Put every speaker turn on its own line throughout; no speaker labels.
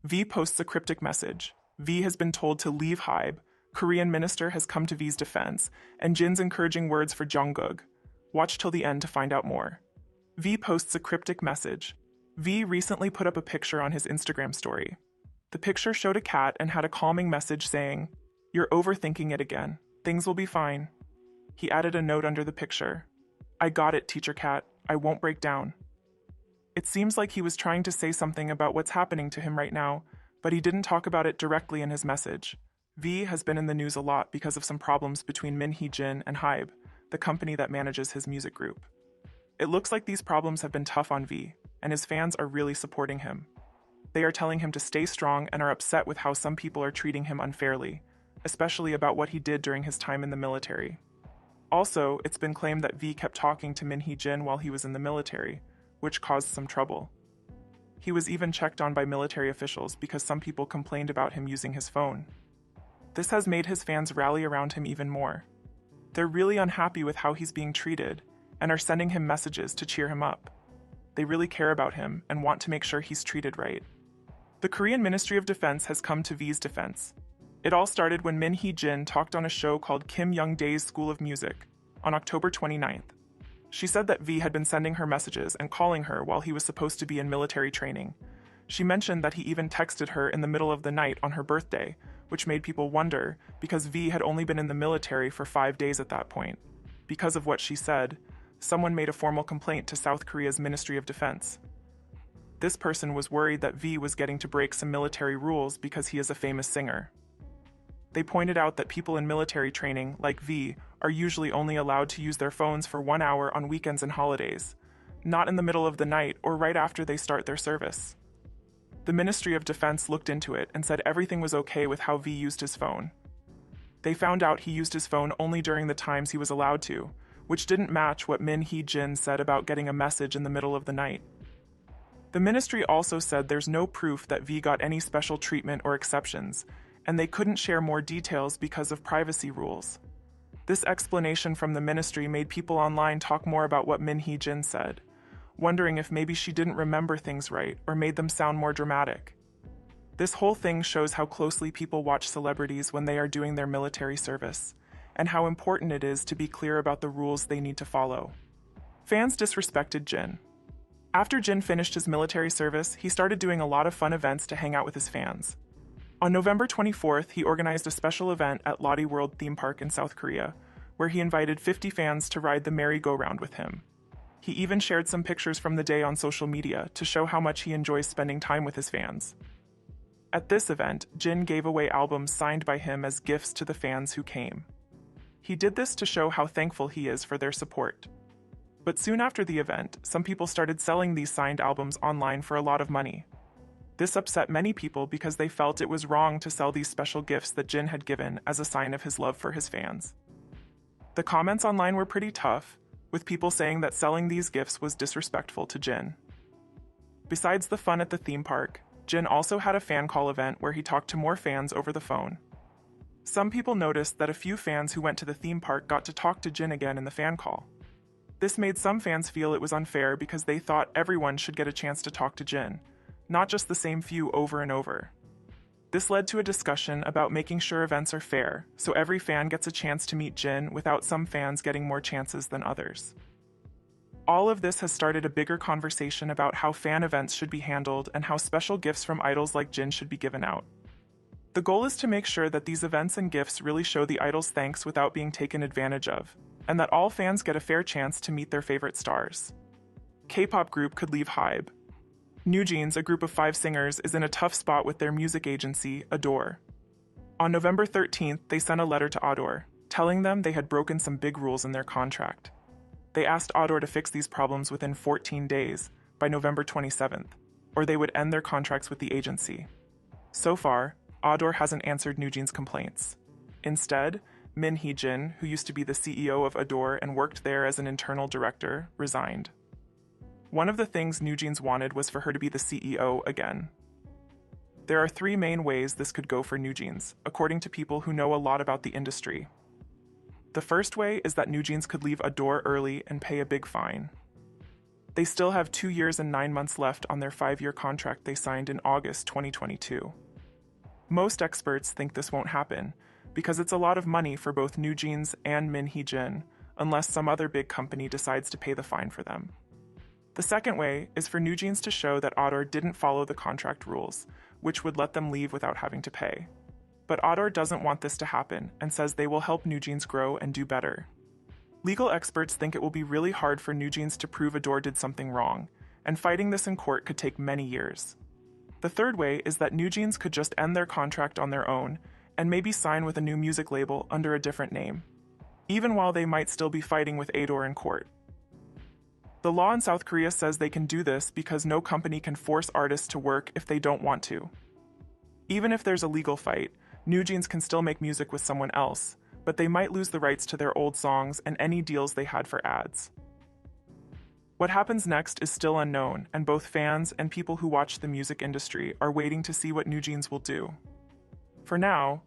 V posts a cryptic message. V has been told to leave Hybe, Korean minister has come to V's defense, and Jin's encouraging words for Jungkook. Watch till the end to find out more. V posts a cryptic message. V recently put up a picture on his Instagram story. The picture showed a cat and had a calming message saying, "You're overthinking it again. Things will be fine." He added a note under the picture. "I got it, teacher cat. I won't break down." It seems like he was trying to say something about what's happening to him right now, but he didn't talk about it directly in his message. V has been in the news a lot because of some problems between Jin and Hybe, the company that manages his music group. It looks like these problems have been tough on V, and his fans are really supporting him. They are telling him to stay strong and are upset with how some people are treating him unfairly, especially about what he did during his time in the military. Also, it's been claimed that V kept talking to Jin while he was in the military, which caused some trouble. He was even checked on by military officials because some people complained about him using his phone. This has made his fans rally around him even more. They're really unhappy with how he's being treated and are sending him messages to cheer him up. They really care about him and want to make sure he's treated right. The Korean Ministry of Defense has come to V's defense. It all started when Jin talked on a show called Kim Young-dae's School of Music on October 29th. She said that V had been sending her messages and calling her while he was supposed to be in military training. She mentioned that he even texted her in the middle of the night on her birthday, which made people wonder because V had only been in the military for 5 days at that point. Because of what she said, someone made a formal complaint to South Korea's Ministry of Defense. This person was worried that V was getting to break some military rules because he is a famous singer. They pointed out that people in military training, like V, are usually only allowed to use their phones for 1 hour on weekends and holidays, not in the middle of the night or right after they start their service. The Ministry of Defense looked into it and said everything was okay with how V used his phone. They found out he used his phone only during the times he was allowed to, which didn't match what Jin said about getting a message in the middle of the night. The ministry also said there's no proof that V got any special treatment or exceptions, and they couldn't share more details because of privacy rules. This explanation from the ministry made people online talk more about what Jin said, wondering if maybe she didn't remember things right or made them sound more dramatic. This whole thing shows how closely people watch celebrities when they are doing their military service, and how important it is to be clear about the rules they need to follow. Fans disrespected Jin. After Jin finished his military service, he started doing a lot of fun events to hang out with his fans. On November 24th, he organized a special event at Lotte World theme park in South Korea, where he invited 50 fans to ride the merry-go-round with him. He even shared some pictures from the day on social media to show how much he enjoys spending time with his fans. At this event, Jin gave away albums signed by him as gifts to the fans who came. He did this to show how thankful he is for their support. But soon after the event, some people started selling these signed albums online for a lot of money. This upset many people because they felt it was wrong to sell these special gifts that Jin had given as a sign of his love for his fans. The comments online were pretty tough, with people saying that selling these gifts was disrespectful to Jin. Besides the fun at the theme park, Jin also had a fan call event where he talked to more fans over the phone. Some people noticed that a few fans who went to the theme park got to talk to Jin again in the fan call. This made some fans feel it was unfair because they thought everyone should get a chance to talk to Jin, not just the same few over and over. This led to a discussion about making sure events are fair, so every fan gets a chance to meet Jin without some fans getting more chances than others. All of this has started a bigger conversation about how fan events should be handled and how special gifts from idols like Jin should be given out. The goal is to make sure that these events and gifts really show the idol's thanks without being taken advantage of, and that all fans get a fair chance to meet their favorite stars. K-pop group could leave Hybe. Jeans, a group of 5 singers, is in a tough spot with their music agency, Ador. On November 13th, they sent a letter to Ador, telling them they had broken some big rules in their contract. They asked Ador to fix these problems within 14 days, by November 27th, or they would end their contracts with the agency. So far, Ador hasn't answered Jeans' complaints. Instead, Jin, who used to be the CEO of Ador and worked there as an internal director, resigned. One of the things Jeans wanted was for her to be the CEO again. There are 3 main ways this could go for Jeans, according to people who know a lot about the industry. The first way is that Jeans could leave Ador early and pay a big fine. They still have 2 years and 9 months left on their 5-year contract they signed in August 2022. Most experts think this won't happen, because it's a lot of money for both NewJeans and Min Hee-jin, unless some other big company decides to pay the fine for them. The second way is for NewJeans to show that Ador didn't follow the contract rules, which would let them leave without having to pay. But Ador doesn't want this to happen and says they will help NewJeans grow and do better. Legal experts think it will be really hard for NewJeans to prove Ador did something wrong, and fighting this in court could take many years. The third way is that NewJeans could just end their contract on their own and maybe sign with a new music label under a different name, even while they might still be fighting with Ador in court. The law in South Korea says they can do this because no company can force artists to work if they don't want to. Even if there's a legal fight, NewJeans can still make music with someone else, but they might lose the rights to their old songs and any deals they had for ads. What happens next is still unknown, and both fans and people who watch the music industry are waiting to see what NewJeans will do. For now,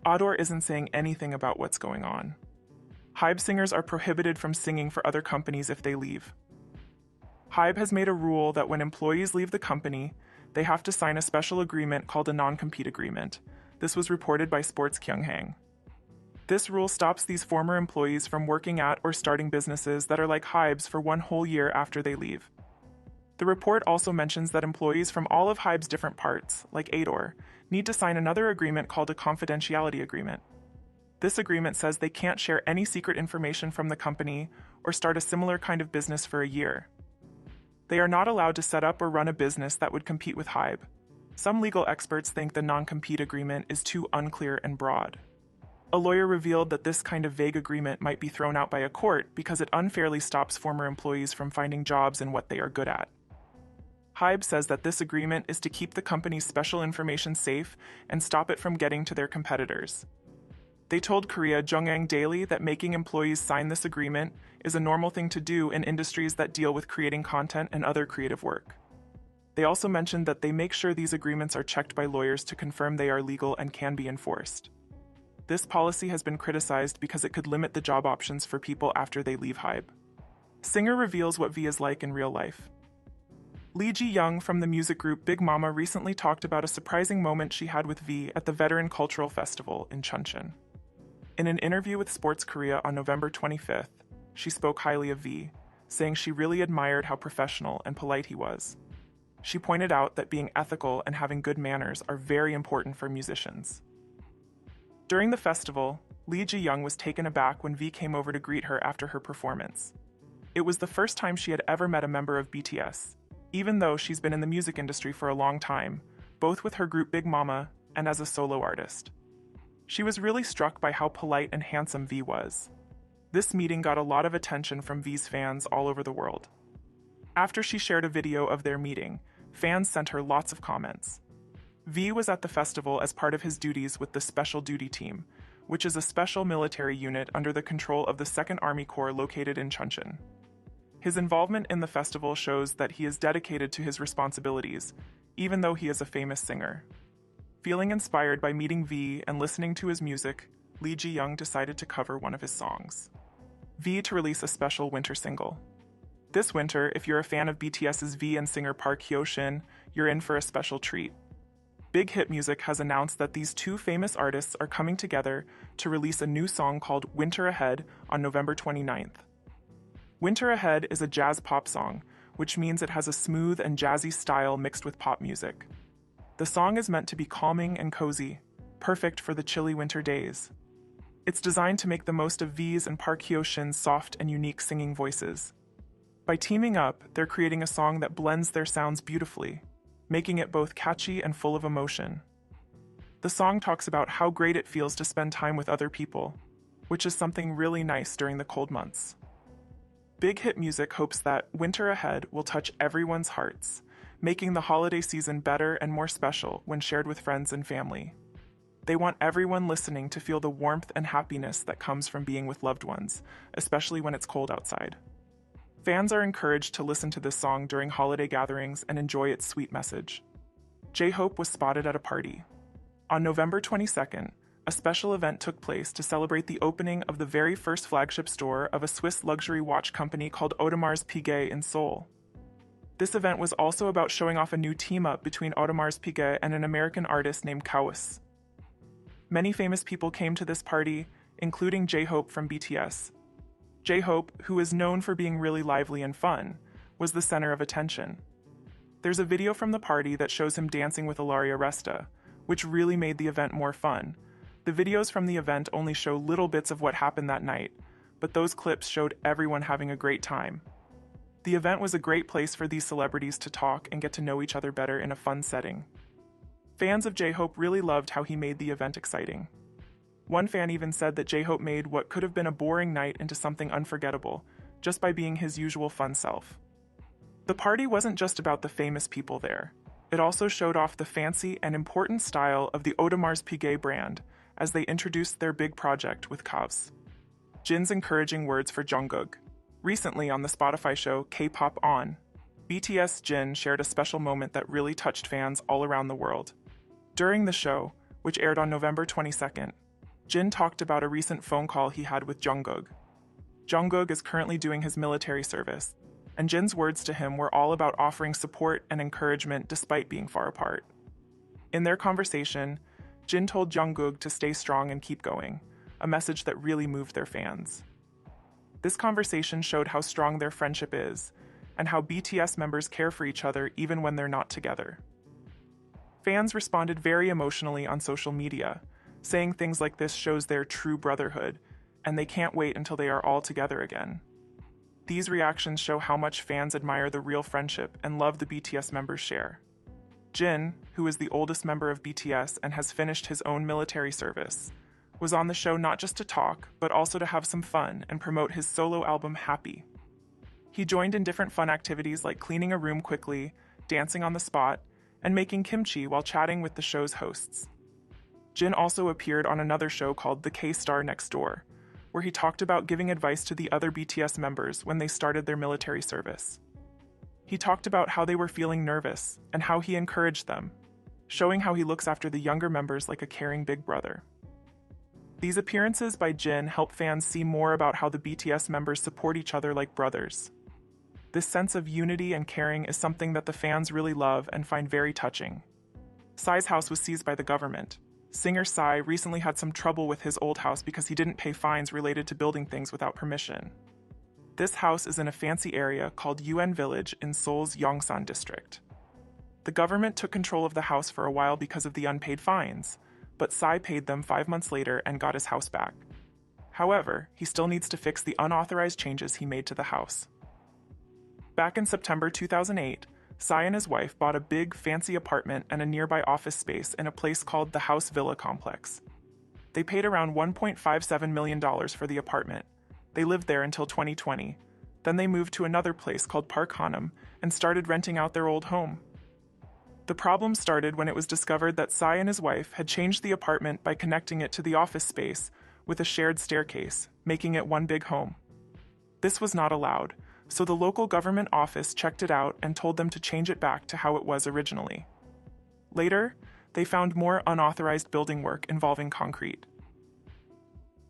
Ador isn't saying anything about what's going on. Hybe singers are prohibited from singing for other companies if they leave. Hybe has made a rule that when employees leave the company, they have to sign a special agreement called a non-compete agreement. This was reported by Sports Kyunghang. This rule stops these former employees from working at or starting businesses that are like Hybe's for 1 whole year after they leave. The report also mentions that employees from all of Hybe's different parts, like Ador, need to sign another agreement called a confidentiality agreement. This agreement says they can't share any secret information from the company or start a similar kind of business for a year. They are not allowed to set up or run a business that would compete with Hybe. Some legal experts think the non-compete agreement is too unclear and broad. A lawyer revealed that this kind of vague agreement might be thrown out by a court because it unfairly stops former employees from finding jobs in what they are good at. Hybe says that this agreement is to keep the company's special information safe and stop it from getting to their competitors. They told Korea Jongang Daily that making employees sign this agreement is a normal thing to do in industries that deal with creating content and other creative work. They also mentioned that they make sure these agreements are checked by lawyers to confirm they are legal and can be enforced. This policy has been criticized because it could limit the job options for people after they leave Hybe. Singer reveals what V is like in real life. Lee Ji-young from the music group Big Mama recently talked about a surprising moment she had with V at the Veteran Cultural Festival in Chuncheon. In an interview with Sports Korea on November 25th, she spoke highly of V, saying she really admired how professional and polite he was. She pointed out that being ethical and having good manners are very important for musicians. During the festival, Lee Ji-young was taken aback when V came over to greet her after her performance. It was the first time she had ever met a member of BTS, even though she's been in the music industry for a long time, both with her group Big Mama and as a solo artist. She was really struck by how polite and handsome V was. This meeting got a lot of attention from V's fans all over the world. After she shared a video of their meeting, fans sent her lots of comments. V was at the festival as part of his duties with the Special Duty Team, which is a special military unit under the control of the 2nd Army Corps located in Chuncheon. His involvement in the festival shows that he is dedicated to his responsibilities, even though he is a famous singer. Feeling inspired by meeting V and listening to his music, Lee Ji-young decided to cover one of his songs. V to release a special winter single. This winter, if you're a fan of BTS's V and singer Park Hyo-shin, you're in for a special treat. Big Hit Music has announced that these two famous artists are coming together to release a new song called Winter Ahead on November 29th. Winter Ahead is a jazz pop song, which means it has a smooth and jazzy style mixed with pop music. The song is meant to be calming and cozy, perfect for the chilly winter days. It's designed to make the most of V's and Park Hyo-shin's soft and unique singing voices. By teaming up, they're creating a song that blends their sounds beautifully, making it both catchy and full of emotion. The song talks about how great it feels to spend time with other people, which is something really nice during the cold months. Big Hit Music hopes that Winter Ahead will touch everyone's hearts, making the holiday season better and more special when shared with friends and family. They want everyone listening to feel the warmth and happiness that comes from being with loved ones, especially when it's cold outside. Fans are encouraged to listen to this song during holiday gatherings and enjoy its sweet message. J-Hope was spotted at a party. On November 22nd, a special event took place to celebrate the opening of the very first flagship store of a Swiss luxury watch company called Audemars Piguet in Seoul. This event was also about showing off a new team-up between Audemars Piguet and an American artist named Kaos. Many famous people came to this party, including J-Hope from BTS. J-Hope, who is known for being really lively and fun, was the center of attention. There's a video from the party that shows him dancing with Ilaria Resta, which really made the event more fun. The videos from the event only show little bits of what happened that night, but those clips showed everyone having a great time. The event was a great place for these celebrities to talk and get to know each other better in a fun setting. Fans of J-Hope really loved how he made the event exciting. One fan even said that J-Hope made what could have been a boring night into something unforgettable, just by being his usual fun self. The party wasn't just about the famous people there. It also showed off the fancy and important style of the Audemars Piguet brand as they introduced their big project with Kaos. Jin's encouraging words for Jungkook. Recently on the Spotify show K-pop On, BTS Jin shared a special moment that really touched fans all around the world. During the show, which aired on November 22nd, Jin talked about a recent phone call he had with Jungkook. Jungkook is currently doing his military service, and Jin's words to him were all about offering support and encouragement despite being far apart. In their conversation, Jin told Jungkook to stay strong and keep going, a message that really moved their fans. This conversation showed how strong their friendship is, and how BTS members care for each other even when they're not together. Fans responded very emotionally on social media, saying things like this shows their true brotherhood, and they can't wait until they are all together again. These reactions show how much fans admire the real friendship and love the BTS members share. Jin, who is the oldest member of BTS and has finished his own military service, was on the show not just to talk, but also to have some fun and promote his solo album Happy. He joined in different fun activities like cleaning a room quickly, dancing on the spot, and making kimchi while chatting with the show's hosts. Jin also appeared on another show called The K-Star Next Door, where he talked about giving advice to the other BTS members when they started their military service. He talked about how they were feeling nervous and how he encouraged them, showing how he looks after the younger members like a caring big brother. These appearances by Jin help fans see more about how the BTS members support each other like brothers. This sense of unity and caring is something that the fans really love and find very touching. Psy's house was seized by the government. Singer Psy recently had some trouble with his old house because he didn't pay fines related to building things without permission. This house is in a fancy area called UN Village in Seoul's Yongsan district. The government took control of the house for a while because of the unpaid fines, but Psy paid them 5 months later and got his house back. However, he still needs to fix the unauthorized changes he made to the house. Back in September 2008, Psy and his wife bought a big, fancy apartment and a nearby office space in a place called the House Villa Complex. They paid around $1.57 million for the apartment. They lived there until 2020. Then they moved to another place called Park Hanam and started renting out their old home. The problem started when it was discovered that Psy and his wife had changed the apartment by connecting it to the office space with a shared staircase, making it one big home. This was not allowed, so the local government office checked it out and told them to change it back to how it was originally. Later, they found more unauthorized building work involving concrete.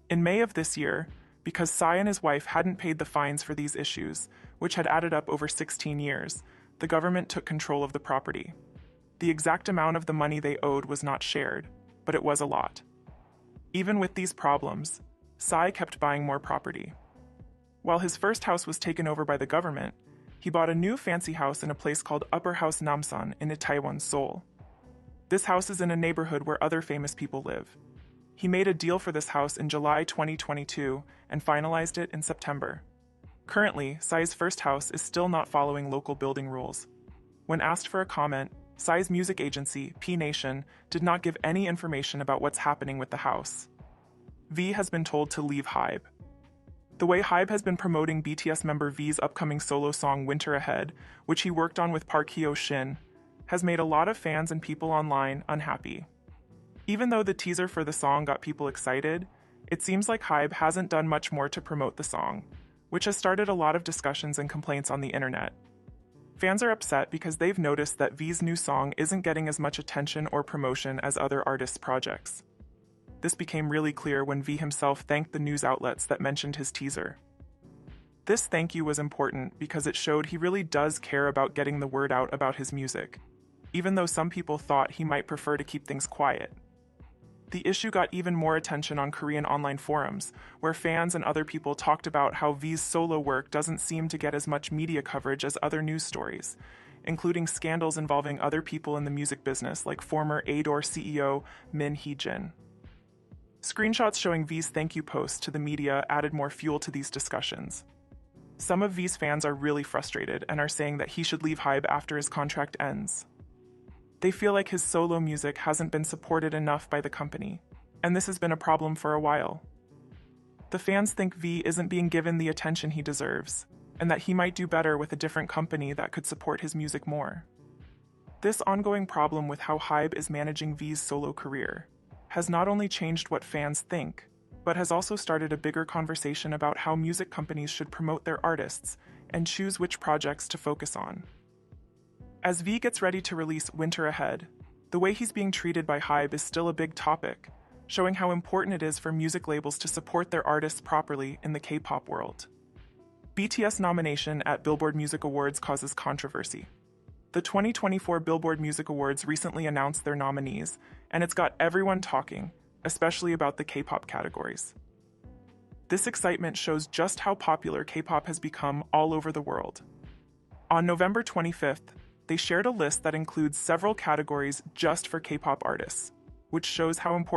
In May of this year, because Psy and his wife hadn't paid the fines for these issues, which had added up over 16 years, the government took control of the property. The exact amount of the money they owed was not shared, but it was a lot. Even with these problems, Psy kept buying more property. While his first house was taken over by the government, he bought a new fancy house in a place called Upper House Namsan in Itaewon, Seoul. This house is in a neighborhood where other famous people live. He made a deal for this house in July 2022 and finalized it in September. Currently, Psy's first house is still not following local building rules. When asked for a comment, Psy's music agency, P Nation, did not give any information about what's happening with the house. V has been told to leave Hybe. The way Hybe has been promoting BTS member V's upcoming solo song Winter Ahead, which he worked on with Park Hyo-shin, has made a lot of fans and people online unhappy. Even though the teaser for the song got people excited, it seems like Hybe hasn't done much more to promote the song, which has started a lot of discussions and complaints on the internet. Fans are upset because they've noticed that V's new song isn't getting as much attention or promotion as other artists' projects. This became really clear when V himself thanked the news outlets that mentioned his teaser. This thank you was important because it showed he really does care about getting the word out about his music, even though some people thought he might prefer to keep things quiet. The issue got even more attention on Korean online forums, where fans and other people talked about how V's solo work doesn't seem to get as much media coverage as other news stories, including scandals involving other people in the music business like former Ador CEO Min Hee-jin. Screenshots showing V's thank you post to the media added more fuel to these discussions. Some of V's fans are really frustrated and are saying that he should leave Hybe after his contract ends. They feel like his solo music hasn't been supported enough by the company, and this has been a problem for a while. The fans think V isn't being given the attention he deserves, and that he might do better with a different company that could support his music more. This ongoing problem with how Hybe is managing V's solo career has not only changed what fans think, but has also started a bigger conversation about how music companies should promote their artists and choose which projects to focus on. As V gets ready to release Winter Ahead, the way he's being treated by Hybe is still a big topic, showing how important it is for music labels to support their artists properly in the K-pop world. BTS nomination at Billboard Music Awards causes controversy. The 2024 Billboard Music Awards recently announced their nominees, and it's got everyone talking, especially about the K-pop categories. This excitement shows just how popular K-pop has become all over the world. On November 25th, they shared a list that includes several categories just for K-pop artists, which shows how important